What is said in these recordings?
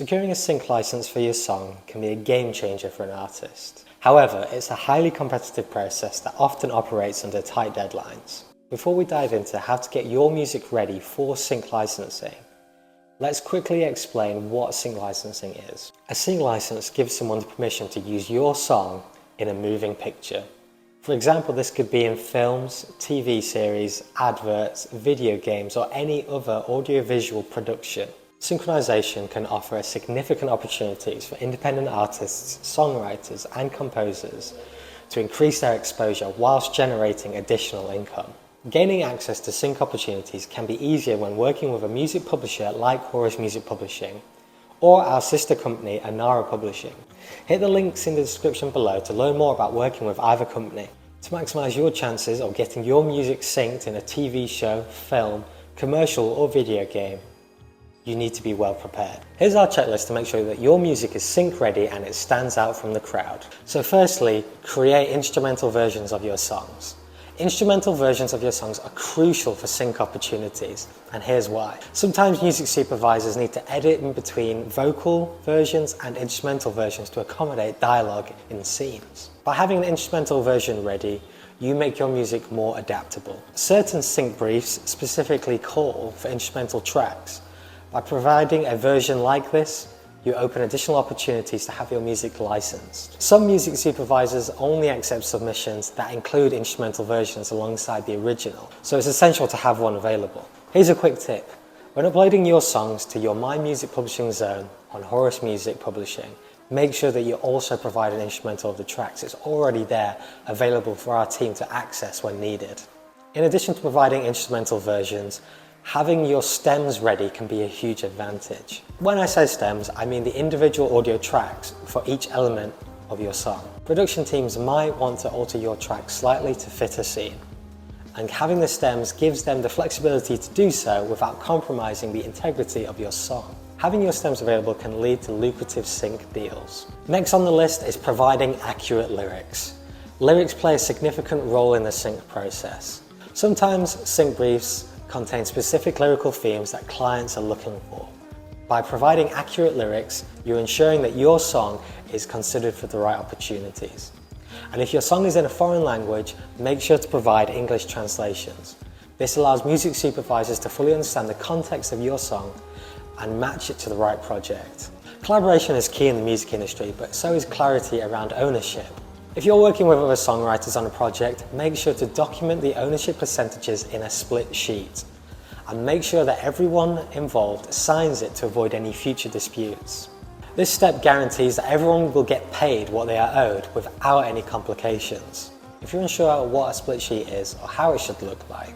Securing a sync license for your song can be a game changer for an artist. However, it's a highly competitive process that often operates under tight deadlines. Before we dive into how to get your music ready for sync licensing, let's quickly explain what sync licensing is. A sync license gives someone the permission to use your song in a moving picture. For example, this could be in films, TV series, adverts, video games, or any other audiovisual production. Synchronization can offer significant opportunities for independent artists, songwriters, and composers to increase their exposure whilst generating additional income. Gaining access to sync opportunities can be easier when working with a music publisher like Horus Music Publishing or our sister company Anara Publishing. Hit the links in the description below to learn more about working with either company. To maximize your chances of getting your music synced in a TV show, film, commercial, or video game, you need to be well prepared. Here's our checklist to make sure that your music is sync ready and it stands out from the crowd. So firstly, create instrumental versions of your songs. Instrumental versions of your songs are crucial for sync opportunities, and here's why. Sometimes music supervisors need to edit in between vocal versions and instrumental versions to accommodate dialogue in scenes. By having an instrumental version ready, you make your music more adaptable. Certain sync briefs specifically call for instrumental tracks. By providing a version like this, you open additional opportunities to have your music licensed. Some music supervisors only accept submissions that include instrumental versions alongside the original, so it's essential to have one available. Here's a quick tip. When uploading your songs to your My Music Publishing Zone on Horus Music Publishing, make sure that you also provide an instrumental of the tracks. It's already there, available for our team to access when needed. In addition to providing instrumental versions, having your stems ready can be a huge advantage. When I say stems, I mean the individual audio tracks for each element of your song. Production teams might want to alter your track slightly to fit a scene, and having the stems gives them the flexibility to do so without compromising the integrity of your song. Having your stems available can lead to lucrative sync deals. Next on the list is providing accurate lyrics. Lyrics play a significant role in the sync process. Sometimes sync briefs contain specific lyrical themes that clients are looking for. By providing accurate lyrics, you're ensuring that your song is considered for the right opportunities. And if your song is in a foreign language, make sure to provide English translations. This allows music supervisors to fully understand the context of your song and match it to the right project. Collaboration is key in the music industry, but so is clarity around ownership. If you're working with other songwriters on a project, make sure to document the ownership percentages in a split sheet, and make sure that everyone involved signs it to avoid any future disputes. This step guarantees that everyone will get paid what they are owed without any complications. If you're unsure what a split sheet is or how it should look like,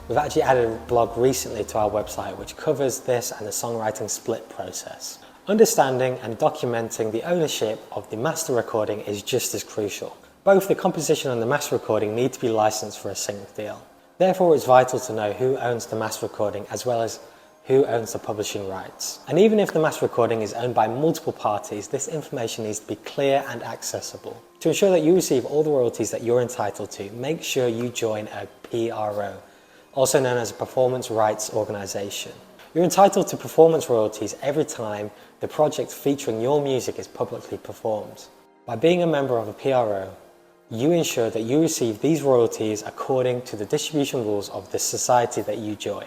we've actually added a blog recently to our website which covers this and the songwriting split process. Understanding and documenting the ownership of the master recording is just as crucial. Both the composition and the master recording need to be licensed for a sync deal. Therefore, it's vital to know who owns the master recording as well as who owns the publishing rights. And even if the master recording is owned by multiple parties, this information needs to be clear and accessible. To ensure that you receive all the royalties that you're entitled to, make sure you join a PRO, also known as a Performance Rights Organization. You're entitled to performance royalties every time the project featuring your music is publicly performed. By being a member of a PRO, you ensure that you receive these royalties according to the distribution rules of the society that you join.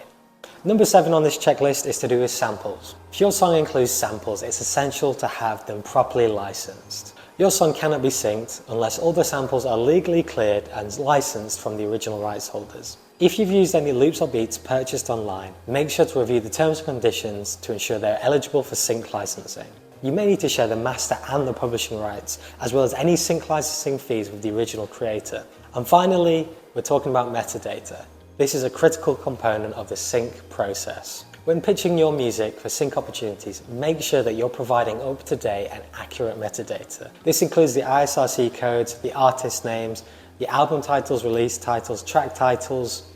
Number 7 on this checklist is to do with samples. If your song includes samples, it's essential to have them properly licensed. Your song cannot be synced unless all the samples are legally cleared and licensed from the original rights holders. If you've used any loops or beats purchased online, make sure to review the terms and conditions to ensure they're eligible for sync licensing. You may need to share the master and the publishing rights, as well as any sync licensing fees with the original creator. And finally, we're talking about metadata. This is a critical component of the sync process. When pitching your music for sync opportunities, make sure that you're providing up-to-date and accurate metadata. This includes the ISRC codes, the artist names, the album titles, release titles, track titles,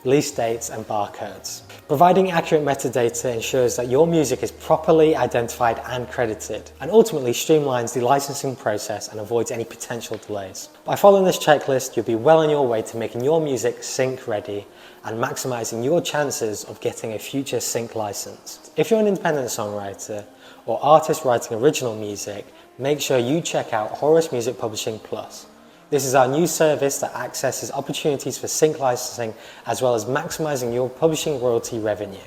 release dates, and barcodes. Providing accurate metadata ensures that your music is properly identified and credited, and ultimately streamlines the licensing process and avoids any potential delays. By following this checklist, you'll be well on your way to making your music sync ready and maximizing your chances of getting a future sync license. If you're an independent songwriter or artists writing original music, make sure you check out Horus Music Publishing Plus. This is our new service that accesses opportunities for sync licensing as well as maximizing your publishing royalty revenue.